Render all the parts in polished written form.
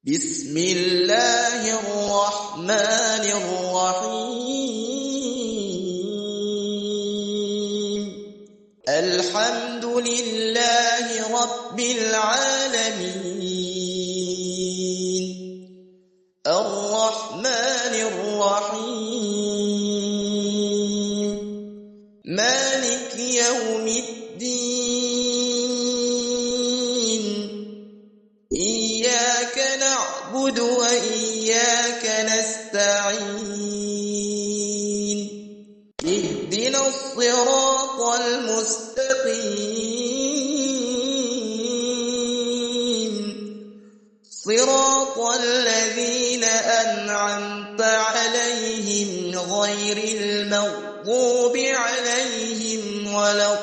بسم الله الرحمن الرحيم الحمد لله رب العالمين الرحمن الرحيم مالك يوم الدين إياك نعبد وإياك نستعين اهدنا الصراط المستقيم صراط الذين أنعمت عليهم غير المغضوب عليهم ولا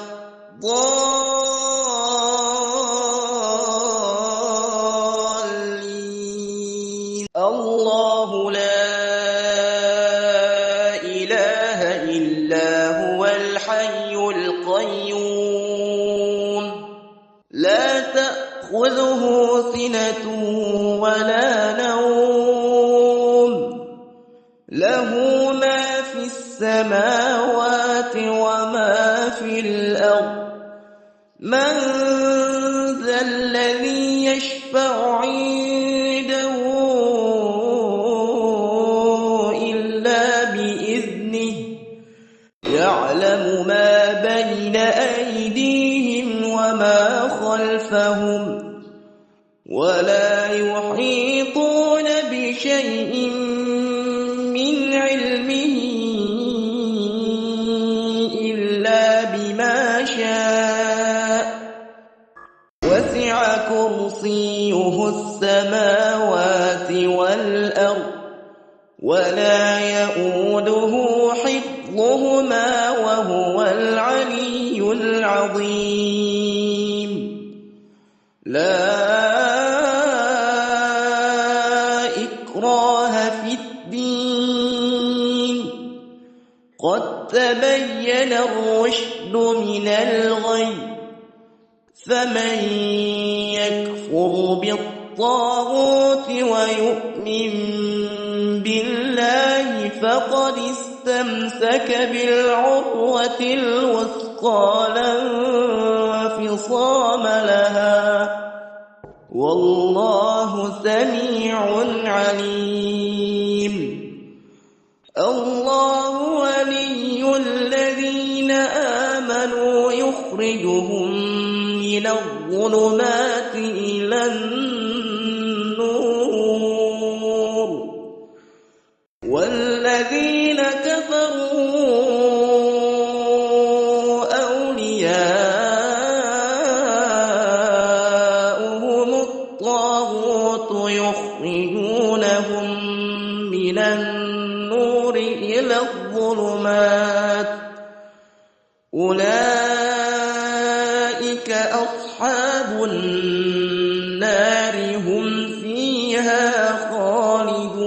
الضالين الله لا إله إلا هو الحي القيوم لا تأخذه سنة ولا نوم له ما في السماوات وما في الأرض من ذا الذي يشفع عنده إلا بإذنه يعلم ما بين أيديهم وما خلفهم ولا يحيطون بشيء من علمه إلا بما شاء وسع كرسيه السماوات والأرض ولا يؤوده حفظهما وهو العلي العظيم لا إكراه في الدين قد تبين الرشد من الغي فمن يكفر بالطاغوت ويؤمن بالله فقد استمسك بالعروة الوثقى لا انفصام لها والله سميع عليم الله ولي الذين آمنوا يخرجهم من الظلمات إلى النور والذين كفروا أولياؤهم الطاغوت يخرجونهم من النور إلى الظلمات أولئك أصحاب النار هم فيها خالدون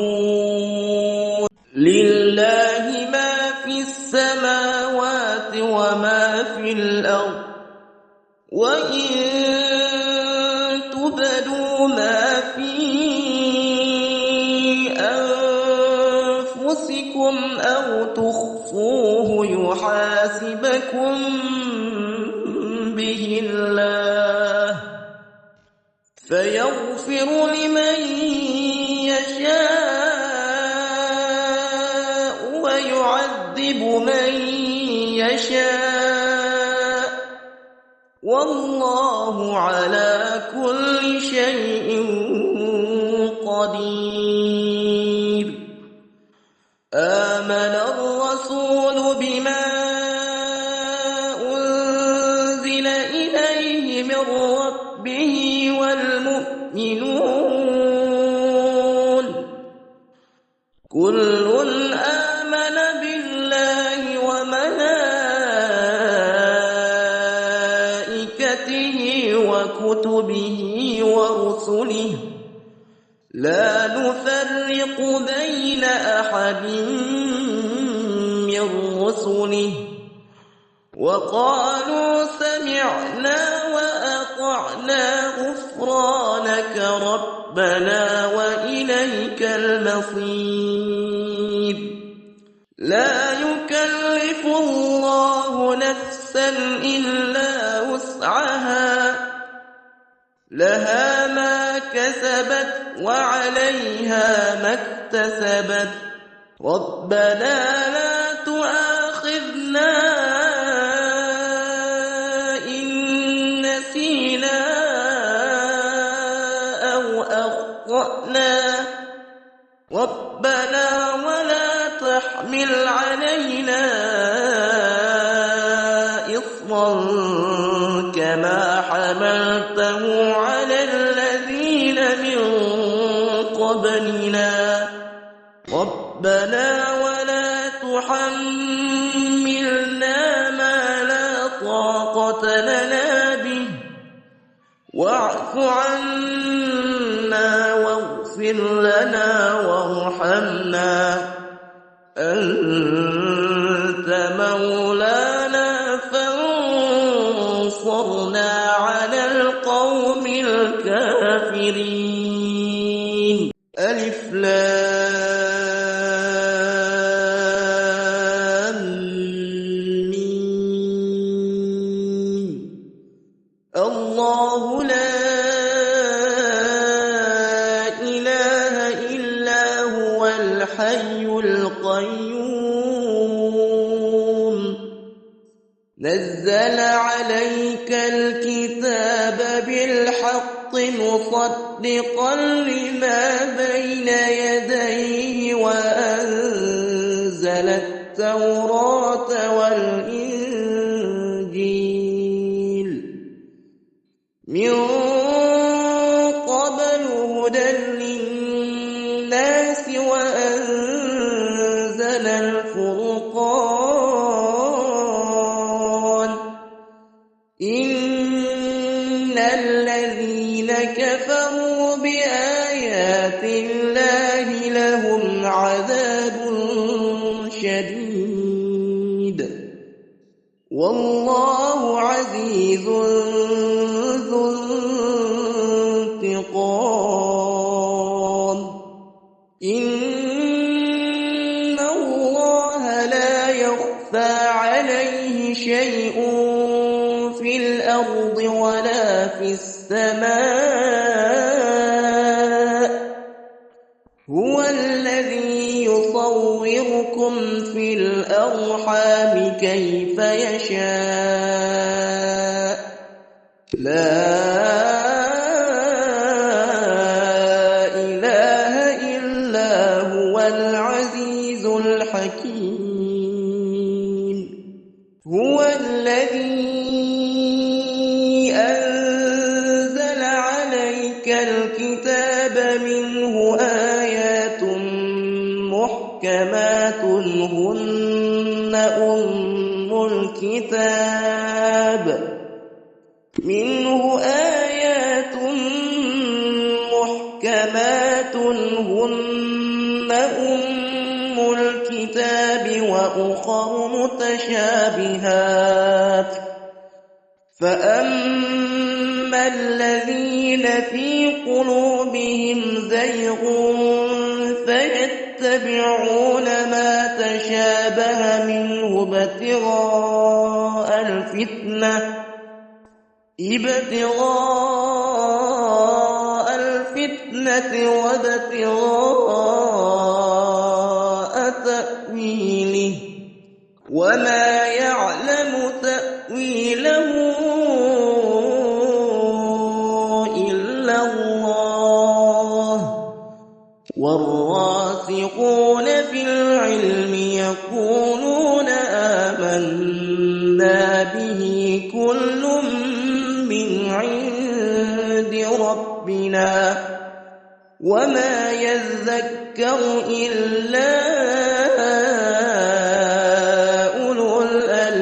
لله ما في السماوات وما في الأرض وإن تبدوا ما في أنفسكم أو تخفوه يحاسبكم به الله فيغفر لمن يشاء ويعذب من يشاء والله على كل شيء قدير آمن الرسول بما أنزل إليه من ربه والمؤمنون كل آمن بالله وملائكته وكتبه ورسله لا نفرق بين أحد من رسله وقالوا سمعنا وأطعنا وأطعنا غفرانك ربنا وإليك المصير. لا يكلف الله نفسا إلا وسعها، لها ما كسبت وعليها ما اكتسبت. ربنا لا تؤاخذنا إن نسينا أو أخطأنا، ربنا ولا تحمل علينا إصرا كما حملته على الذين من قبلنا، ربنا ولا تحملنا ما لا طاقة لنا به، واعف عنا واغفر لنا وارحمنا، أنت مولانا فانصرنا على القوم الكافرين. ألف لام ميم. الله لا إله إلا هو الحي القيوم، نزل عليك الكتاب بالحق مصدقا لما بين يديه وأنزل التوراة والإنجيل من قبل هدى للناس وأنزل الفرقان. إن الذين كفروا بآيات الله لهم عذاب شديد، والله عزيز ذو انتقام. إن الله لا يخفى عليه شيء في الأرض ولا في السماء، هو الذي يصوركم في الأرحام كيف يشاء، لا إله إلا هو العزيز الحكيم. هو الذي أنزل عليك الكتاب منه آيات محكمات هن أم الكتاب، منه آيات محكمات هن أم الكتاب وأخر متشابهات، فأما الذين في قلوبهم زيغ فيتبعون ما تشابه منه ابتغاء الفتنة وابتغاء تأويله، وما يعلم تأويله إلا الله، والراسخون في العلم يقولون آمنا به كل من عند ربنا، وما يذكر إلا أولو الألباب.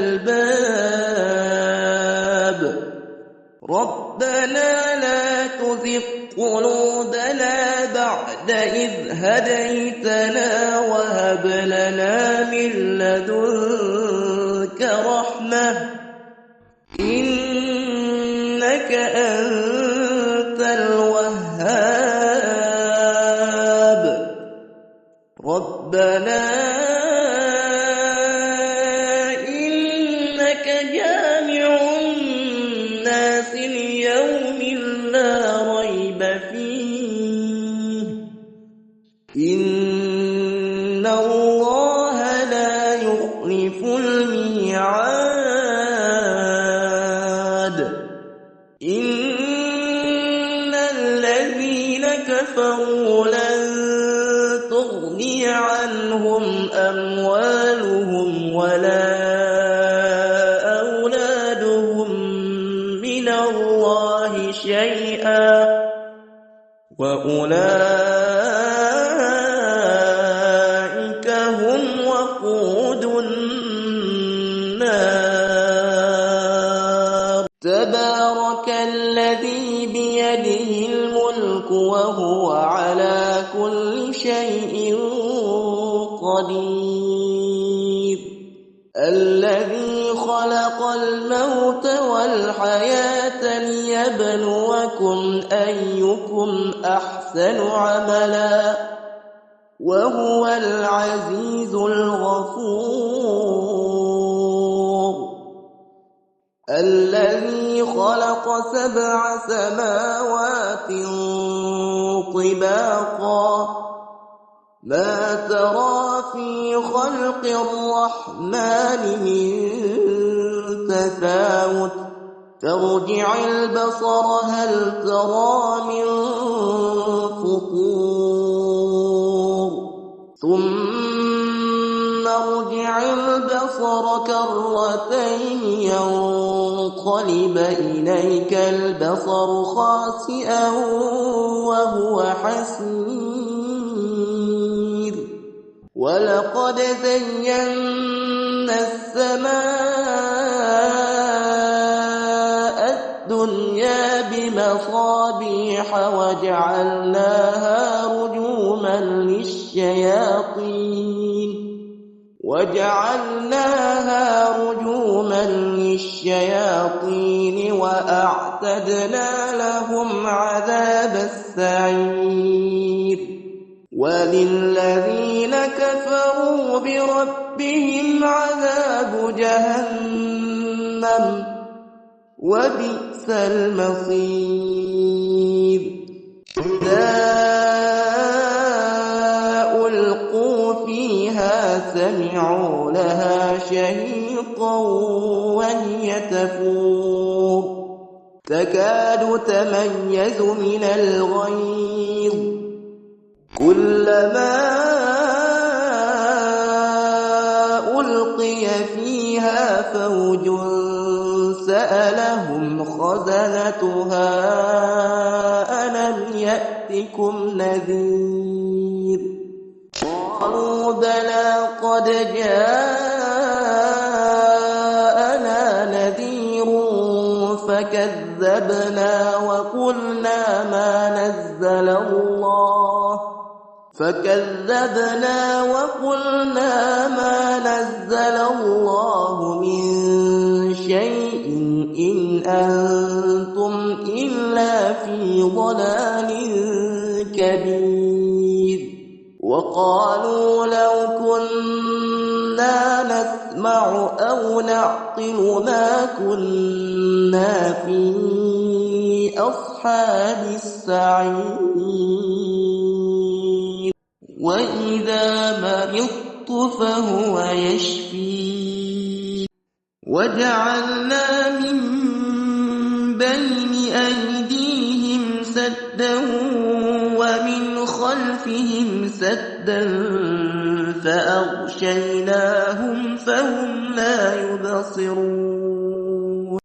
ربنا لا تزغ قلوبنا بعد إذ هديتنا وهب لنا من لدنك رحمة إنك إنك أنت الوهاب ربنا إنك جامع الناس ليوم لا ريب فيه إن الله لا يخلف الميعاد إن الذين كفروا لن تغني عنهم أموالهم ولا أولادهم من الله شيئا وأولئك هم وقود النار تبارك الذي بيده الملك وهو على كل شيء قدير الذي خلق الموت والحياة ليبلوكم أيكم أحسن عملا وهو العزيز الغفور الذي خلق 7 سماوات طباقا ما ترى في خلق الرحمن من تفاوت فارجع البصر هل ترى من فطور ثم ارجع البصر كرتين ينقلب إليك البصر خاسئا وهو حسير ولقد زينا السماء الدنيا بمصابيح وجعلناها رجوما للشياطين وأعتدنا لهم عذاب السعير وللذين كفروا بربهم عذاب جهنم وبئس المصير إذا ألقوا فيها سمعوا لها شهيقا وهي تفور تكاد تميز من الغيظ كلما ألقي فيها فوج سألهم خزنتها ألم يأتكم نذير قالوا بلى قد جاءنا نذير فكذبنا وقلنا ما نزل الله من شيء إن أنتم إلا في ضلال كبير وقالوا لو كنا نسمع أو نعقل ما كنا في أصحاب السعير وإذا مرضت فهو يشفين وجعلنا من بين أيديهم سدا ومن خلفهم سدا فأغشيناهم فهم لا يبصرون